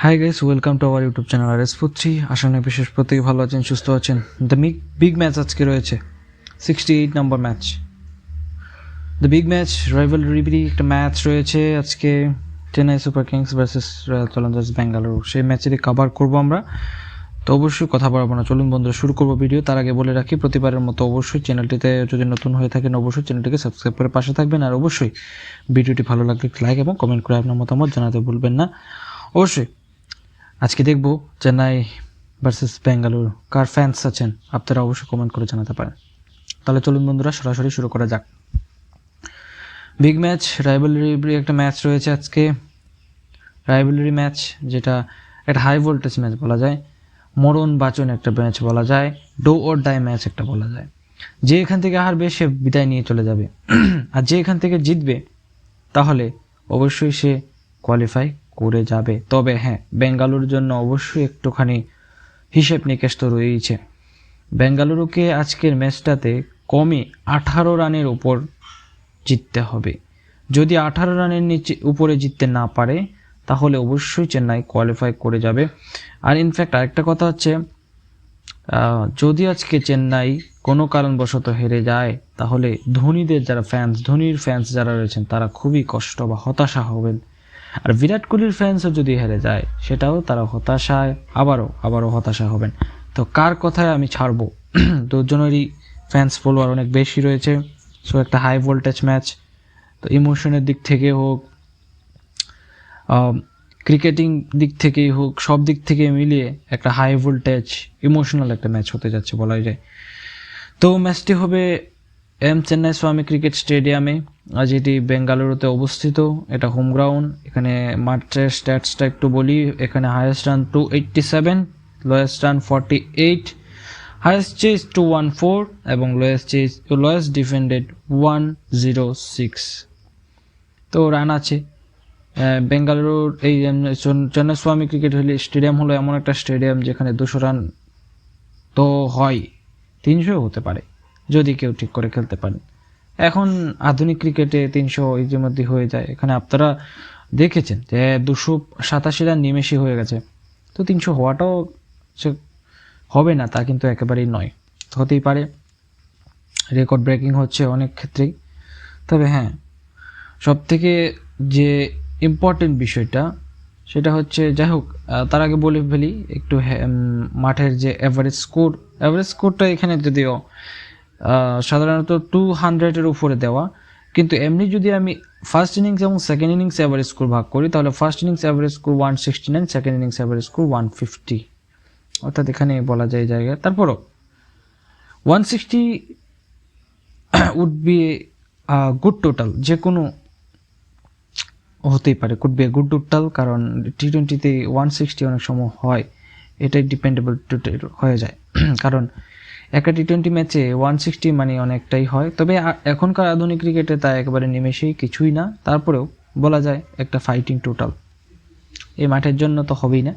High guys, welcome to our YouTube channel R S Putri. আশা করি বিশেষ প্রত্যেকে ভালো আছেন, সুস্থ আছেন। দ্য বিগ ম্যাচ আজকে রয়েছে, 68 নম্বর match. The big match rivalry একটা ম্যাচ রয়েছে আজকে, Chennai Super Kings versus Royal Challengers Bangalore. সেই ম্যাচেরই কভার করবো আমরা, তো অবশ্যই কথা বাড়াবো না, চলুন বন্ধুরা শুরু করবো ভিডিও। তার আগে বলে রাখি, প্রতিবারের মতো অবশ্যই চ্যানেলটিতে যদি নতুন হয়ে থাকেন অবশ্যই চ্যানেলটিকে সাবস্ক্রাইব করে পাশে থাকবেন, আর অবশ্যই ভিডিওটি ভালো লাগলে লাইক এবং কমেন্ট করে আপনার মতামত জানাতে ভুলবেন না। অবশ্যই আজকে দেখবো চেন্নাই ভার্সেস বেঙ্গালুরু। কার ফ্যান্স আছেন আপনারা অবশ্যই কমেন্ট করে জানাতে পারেন। তাহলে চলুন বন্ধুরা সরাসরি শুরু করা যাক। বিগ ম্যাচ রাইভালরি একটা ম্যাচ রয়েছে আজকে, রাইভালরি ম্যাচ, যেটা একটা হাই ভোল্টেজ ম্যাচ বলা যায়, মরণ বাচন একটা ম্যাচ বলা যায়, ডো অর ডাই ম্যাচ একটা বলা যায়। যে এখান থেকে হারবে সে বিদায় নিয়ে চলে যাবে, আর যে এখান থেকে জিতবে তাহলে অবশ্যই সে কোয়ালিফাই করে যাবে। তবে হ্যাঁ, বেঙ্গালুরুর জন্য অবশ্যই একটুখানি হিসেব নিকেশ তো রয়েছে। বেঙ্গালুরুকে আজকের ম্যাচটাতে কমে 18 রানের উপর জিততে হবে। যদি 18 রানের নিচে উপরে জিততে না পারে তাহলে অবশ্যই চেন্নাই কোয়ালিফাই করে যাবে। আর ইনফ্যাক্ট আরেকটা কথা হচ্ছে, যদি আজকে চেন্নাই কোনো কারণবশত হেরে যায় তাহলে ধোনিদের যারা ফ্যান্স, ধোনির ফ্যান্স যারা রয়েছেন তারা খুবই কষ্ট বা হতাশা হবেন। আর বিরাট কোহলির ফ্যান্সও যদি হেরে যায় সেটাও তারা হতাশায় আবারও হতাশা হবেন। তো কার কথায় আমি ছাড়বো, দুজনেরই ফ্যান্স ফলোয়ার অনেক বেশি রয়েছে। সো একটা হাই ভোল্টেজ ম্যাচ, তো ইমোশনের দিক থেকে হোক, ক্রিকেটিং দিক থেকেই হোক, সব দিক থেকে মিলিয়ে একটা হাই ভোল্টেজ ইমোশনাল একটা ম্যাচ হতে যাচ্ছে বলাই যায়। তো ম্যাচটি হবে চেন্নাই স্বামী ক্রিকেট স্টেডিয়ামে, যেটি বেঙ্গালুরুতে অবস্থিত। এটা হোম গ্রাউন্ড। এখানে মাঠের স্ট্যাটসটা একটু বলি। এখানে highest run 287, lowest run 48, highest chase 214 এবং লোয়েস্ট ডিফেন্ডেড 106। তো রান আছে। বেঙ্গালুরুর এই চেন্নাই স্বামী ক্রিকেট স্টেডিয়াম হলো এমন একটা স্টেডিয়াম যেখানে 200 রান তো হয়, 300 হতে পারে যদি কেউ ঠিক করে খেলতে পারেন। এখন আধুনিক ক্রিকেটে 300 ইতিমধ্যে হয়ে যায়। এখানে আপনারা দেখেছেন যে 287 রান নিমেষই হয়ে গেছে। তো 300 হওয়াটাও হবে না তা কিন্তু একেবারেই নয়, হতেই পারে। রেকর্ড ব্রেকিং হচ্ছে অনেক ক্ষেত্রেই। তবে হ্যাঁ, সবথেকে যে ইম্পর্টেন্ট বিষয়টা সেটা হচ্ছে, যাই হোক তার আগে বলে ফেলি একটু, মাঠের যে অ্যাভারেজ স্কোরটা এখানে যদিও সাধারণত 200-এর উপরে দেওয়া, কিন্তু এমনি যদি আমি ফার্স্ট ইনিংস এবং সেকেন্ড ইনিংস অ্যাভারেজ স্কোর ভাগ করি তাহলে first innings average score 169, second innings average score 150, অর্থাৎ এখানে বলা যায় জায়গায় তারপরও 160 উড বি গুড টোটাল। যে কোনো হতেই পারে, could B a good total, কারণ টি-20তে 160 অনেক সময় হয়, এটাই ডিপেন্ডেবল হয়ে যায়। কারণ একটা টি-20 ম্যাচে 160 মানে অনেকটাই হয়। তবে এখনকার আধুনিক ক্রিকেটে তা একেবারে নিমেষেই কিছুই না, তারপরেও বলা যায় একটা ফাইটিং টোটাল। এই মাঠের জন্য তো হবেই না।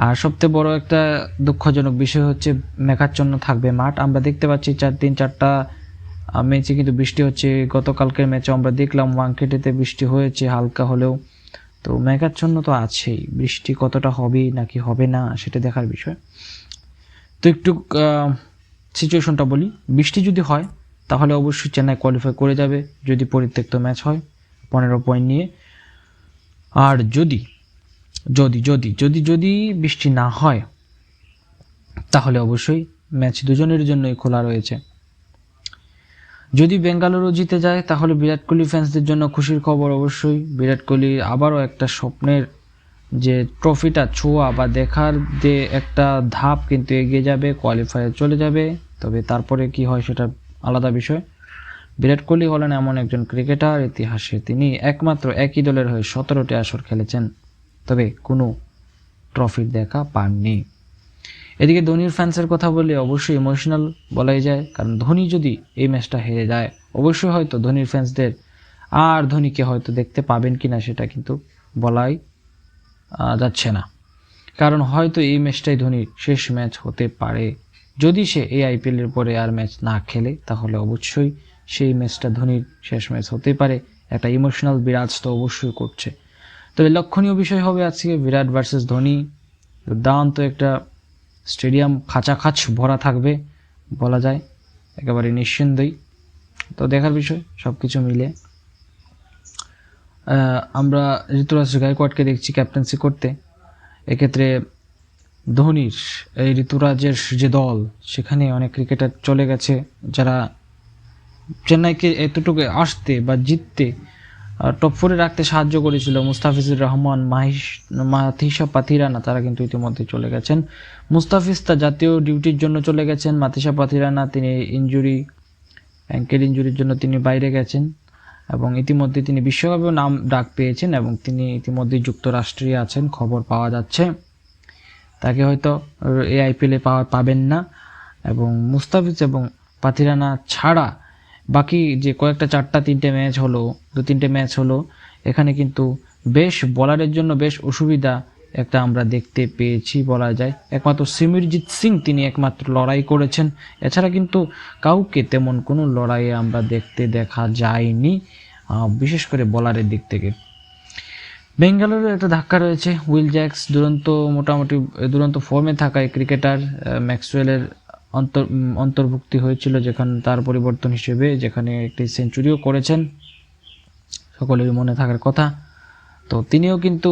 আর সবচেয়ে বড় একটা দুঃখজনক বিষয় হচ্ছে মেঘাচ্ছন্ন থাকবে মাঠ। আমরা দেখতে পাচ্ছি 4-3-4টা ম্যাচে কিন্তু বৃষ্টি হচ্ছে। গতকালকের ম্যাচে আমরা দেখলাম ওয়ানখেড়েতে বৃষ্টি হয়েছে হালকা হলেও। তো মেঘাচ্ছন্ন তো আছেই, বৃষ্টি কতটা হবে নাকি হবে না সেটা দেখার বিষয়। তো একটু সিচুয়েশনটা বলি। বৃষ্টি যদি হয় তাহলে অবশ্যই চেন্নাই কোয়ালিফাই করে যাবে, যদি পরিত্যক্ত ম্যাচ হয় 15 পয়েন্ট নিয়ে। আর যদি যদি যদি যদি যদি বৃষ্টি না হয় তাহলে অবশ্যই ম্যাচ দুজনের জন্যই খোলা রয়েছে। যদি বেঙ্গালুরু জিতে যায় তাহলে বিরাট কোহলি ফ্যান্সদের জন্য খুশির খবর। অবশ্যই বিরাট কোহলি আবারও একটা স্বপ্নের যে ট্রফিটা ছোঁয়া বা দেখার যে একটা ধাপ কিন্তু এগিয়ে যাবে, কোয়ালিফায়ার চলে যাবে। তবে তারপরে কি হয় সেটা আলাদা বিষয়। বিরাট কোহলি হলেন এমন একজন ক্রিকেটার, ইতিহাসে তিনি একমাত্র একই দলের হয়ে 17টি আসর খেলেছেন, তবে কোনো ট্রফির দেখা পাননি। এদিকে ধোনির ফ্যান্সের কথা বললে অবশ্যই ইমোশনাল বলাই যায়, কারণ ধোনি যদি এই ম্যাচটা হেরে যায় অবশ্যই হয়তো ধোনির ফ্যান্সদের আর ধোনিকে হয়তো দেখতে পাবেন কিনা সেটা কিন্তু বলাই যাচ্ছে না। কারণ হয়তো এই ম্যাচটাই ধোনির শেষ ম্যাচ হতে পারে। যদি সে এই আইপিএলের পরে আর ম্যাচ না খেলে তাহলে অবশ্যই সেই ম্যাচটা ধোনির শেষ ম্যাচ হতে পারে। একটা ইমোশনাল বিরাজ তো অবশ্যই করছে। তবে লক্ষণীয় বিষয় হবে আজকে বিরাট ভার্সেস ধোনি, দুর্দান্ত একটা স্টেডিয়াম খাঁচাখাচ ভরা থাকবে বলা যায়, একেবারে নিঃসন্দেহী। তো দেখার বিষয় সব কিছু মিলে। আমরা ঋতুরাজ গায়কোয়াড়কে দেখছি ক্যাপ্টেন্সি করতে। এক্ষেত্রে ধোনির এই ঋতুরাজের যে দল, সেখানে অনেক ক্রিকেটার চলে গেছে যারা চেন্নাইকে এতটুকু আসতে বা জিততে টপ 4-এ রাখতে সাহায্য করেছিল। মুস্তাফিজুর রহমান, মাথিসা পাথিরানা, তারা কিন্তু ইতিমধ্যে চলে গেছেন। মুস্তাফিজ তার জাতীয় ডিউটির জন্য চলে গেছেন। মাথিসা পাথিরানা তিনি অ্যাঙ্কেল ইঞ্জুরির জন্য তিনি বাইরে গেছেন এবং ইতিমধ্যে তিনি বিশ্বকাপেও নাম ডাক পেয়েছেন এবং তিনি ইতিমধ্যে যুক্তরাষ্ট্রে আছেন, খবর পাওয়া যাচ্ছে। তাকে হয়তো এই আইপিএলে পাবেন না। এবং মুস্তাফিজ এবং পাথিরানা ছাড়া বাকি যে কয়েকটা 4-3টে ম্যাচ হলো, 2-3টে ম্যাচ হলো, এখানে কিন্তু বেশ বলারের জন্য বেশ অসুবিধা একটা আমরা দেখতে পেয়েছি বলা যায়। একমাত্র সিমরজিৎ সিং তিনি একমাত্র লড়াই করেছেন, এছাড়া কিন্তু কাউকে তেমন কোনো লড়াইয়ে আমরা দেখা যায়নি, বিশেষ করে বলারের দিক থেকে। বেঙ্গালুরুর একটা ধাক্কা রয়েছে। উইল জ্যাক্স মোটামুটি দুরন্ত ফর্মে থাকায় ক্রিকেটার ম্যাক্সওয়েলের অন্তর্ভুক্তি হয়েছিল, যেখানে তার পরিবর্তন হিসেবে যেখানে একটি সেঞ্চুরিও করেছেন, সকলেরই মনে থাকার কথা। তো তিনিও কিন্তু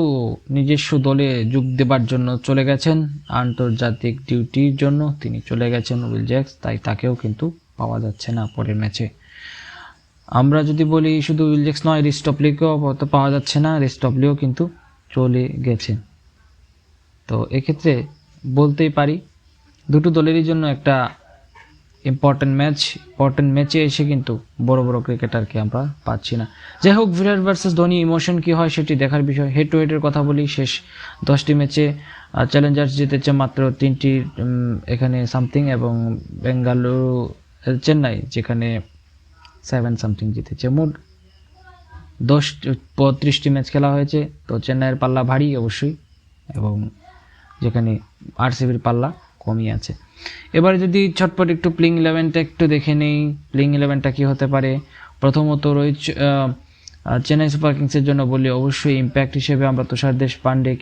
নিজস্ব দলে যোগ দেবার জন্য চলে গেছেন, আন্তর্জাতিক ডিউটির জন্য তিনি চলে গেছেন উইল জ্যাক্স, তাই তাকেও কিন্তু পাওয়া যাচ্ছে না পরের ম্যাচে। আমরা যদি বলি শুধু উইল জ্যাক্স নয়, রিস্টপলিকেও পাওয়া যাচ্ছে না, রিস্টপলিও কিন্তু চলে গেছে। তো এক্ষেত্রে বলতেই পারি দুটো দলেরই জন্য একটা ইম্পর্টেন্ট ম্যাচে এসে কিন্তু বড় বড় ক্রিকেটারকে আমরা পাচ্ছি না। যাই হোক, বিরাট ভার্সেস ধোনি ইমোশন কী হয় সেটি দেখার বিষয়। হেড টু হেডের কথা বলি, শেষ 10টি ম্যাচে চ্যালেঞ্জার্স জিতেছে মাত্র 3টি এখানে সামথিং, এবং চেন্নাই যেখানে 7 সামথিং জিতেছে। মোট 35টি ম্যাচ খেলা হয়েছে। তো চেন্নাইয়ের পাল্লা ভারী অবশ্যই, এবং যেখানে আরসিবির পাল্লা কমই আছে। এবারে যদি ছটপট একটু প্লেইং 11টা একটু দেখে নেই, প্লেইং 11টা কী হতে পারে। প্রথমত চেন্নাই সুপার কিংসের জন্য বলি, অবশ্যই ইম্প্যাক্ট হিসেবে আমরা তুষার দেশপান্ডে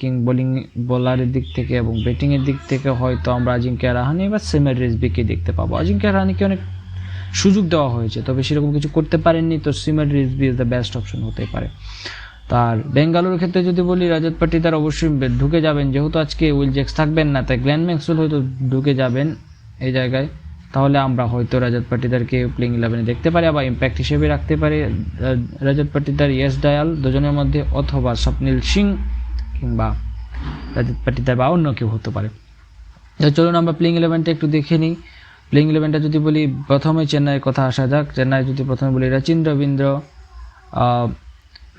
বোলারের দিক থেকে এবং ব্যাটিংয়ের দিক থেকে হয়তো আমরা অজিঙ্ক্য রাহানে বা সিমর রিজভিকে দেখতে পাবো। অজিঙ্ক্য রাহানেকে অনেক সুযোগ দেওয়া হয়েছে, তবে সেরকম কিছু করতে পারেননি, তো Sameer Rizvi is the best option হতে পারে। তার বেঙ্গালুরুর ক্ষেত্রে যদি বলি, রজত পাটিদার অবশ্যই ঢুকে যাবেন, যেহেতু আজকে উইল জ্যাক্স থাকবেন না, তাই গ্লেন ম্যাক্সওয়েল হয়তো ঢুকে যাবেন এই জায়গায়। তাহলে আমরা হয়তো রজত পাটিদারকে প্লেইং 11-এ দেখতে পারি, আবার ইম্প্যাক্ট হিসেবে রাখতে পারি রজত পাটিদার, ইয়েস ডায়াল, দুজনের মধ্যে, অথবা স্বপ্নিল সিং কিংবা রজত পাটিদার বা অন্য কেউ হতে পারে। চলুন আমরা প্লেইং 11টা একটু দেখে নিই। প্লেইং 11টা যদি বলি, প্রথমে চেন্নাইয়ের কথা আসা যাক। চেন্নাই যদি প্রথমে বলি, রচিন রবীন্দ্র,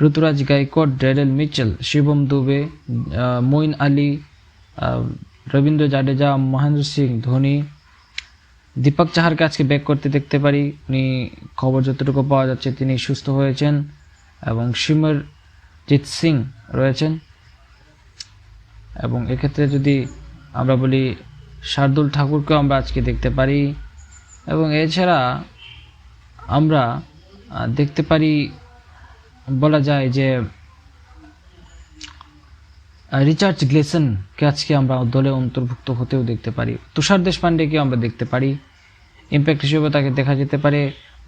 ঋতুরাজ গায়কোয়াড়, ড্যারেল মিচেল, শিবম দুবে, মঈন আলী, রবীন্দ্র জাডেজা, মহেন্দ্র সিং ধোনি, দীপক চাহারকে আজকে ব্যাক করতে দেখতে পারি। উনি খবর যতটুকু পাওয়া যাচ্ছে তিনি সুস্থ হয়েছেন, এবং সিমরজিৎ সিং রয়েছেন। এবং এক্ষেত্রে যদি আমরা বলি, শার্দুল ঠাকুরকেও আমরা আজকে দেখতে পারি। এবং এছাড়া আমরা দেখতে পারি, বলা যায় যে রিচার্ড গ্লেসনকে আজকে আমরা দলে অন্তর্ভুক্ত হতেও দেখতে পারি। তুষার দেশপান্ডেকে আমরা দেখতে পারি, ইম্প্যাক্ট হিসেবে তাকে দেখা যেতে পারে,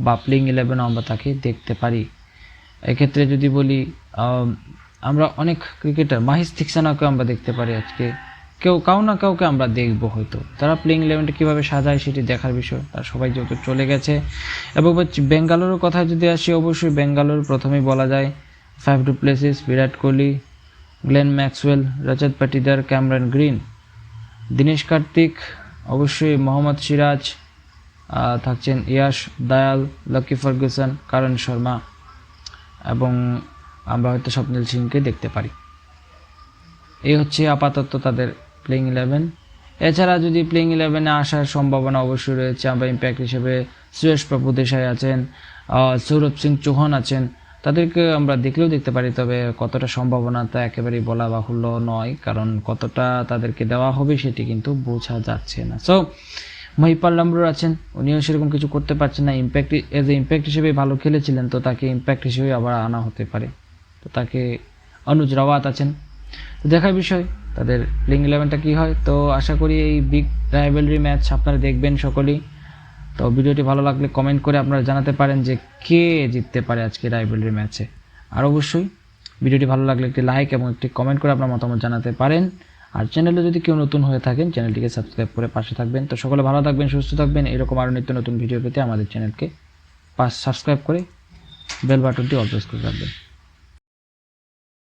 বা প্লেইং 11-এও আমরা তাকে দেখতে পারি। এক্ষেত্রে যদি বলি, আমরা অনেক ক্রিকেটার, মাহিস থিকসানাকে আমরা দেখতে পারি আজকে, কাউ না কাউকে আমরা দেখবো হয়তো। তারা প্লেইং 11টা কীভাবে সাজায় সেটি দেখার বিষয়, তারা সবাই যেহেতু চলে গেছে। এবং বেঙ্গালুরুর কথা যদি আসি, অবশ্যই বেঙ্গালুরু প্রথমেই বলা যায়, Faf du Plessis, Virat Kohli, Glenn Maxwell, রজত পাটিদার, ক্যামেরন গ্রিন, দীনেশ কার্তিক, অবশ্যই মোহাম্মদ সিরাজ, থাকছেন ইয়াশ দয়াল, লকি ফার্গুসন, করণ শর্মা, এবং আমরা হয়তো স্বপ্নিল সিংকে দেখতে পারি। এই হচ্ছে আপাতত তাদের প্লেইং 11। এছাড়া যদি প্লেইং 11-এ আসার সম্ভাবনা অবশ্যই রয়েছে, আমরা ইম্প্যাক্ট হিসেবে সুয়েশ প্রভু দেশাই আছেন, সৌরভ সিং চৌহান আছেন, তাদেরকে আমরা দেখলেও দেখতে পারি। তবে কতটা সম্ভাবনা তা একেবারেই বলা বাহুল্য নয়, কারণ কতটা তাদেরকে দেওয়া হবে সেটি কিন্তু বোঝা যাচ্ছে না। সো মহিপাল লামরুর আছেন, উনিও সেরকম কিছু করতে পারছেন না, ইম্প্যাক্ট হিসেবে ভালো খেলেছিলেন, তো তাকে ইম্প্যাক্ট হিসেবে আবার আনা হতে পারে। তো তাকে অনুজ রাওয়াত আছেন। তো দেখার বিষয় তাদের প্লেইং 11টা কী হয়। তো আশা করি এই বিগ রাইভালরি ম্যাচ আপনারা দেখবেন সকলেই। তো ভিডিওটি ভালো লাগলে কমেন্ট করে আপনারা জানাতে পারেন যে কে জিততে পারে আজকে রাইভালরি ম্যাচে। আর অবশ্যই ভিডিওটি ভালো লাগলে একটি লাইক এবং একটি কমেন্ট করে আপনার মতামত জানাতে পারেন। আর চ্যানেলে যদি কেউ নতুন হয়ে থাকেন চ্যানেলটিকে সাবস্ক্রাইব করে পাশে থাকবেন। তো সকলে ভালো থাকবেন, সুস্থ থাকবেন। এরকম আরও নিত্য নতুন ভিডিও পেতে আমাদের চ্যানেলকে সাবস্ক্রাইব করে বেল বাটনটি অল প্রেস করে রাখবেন।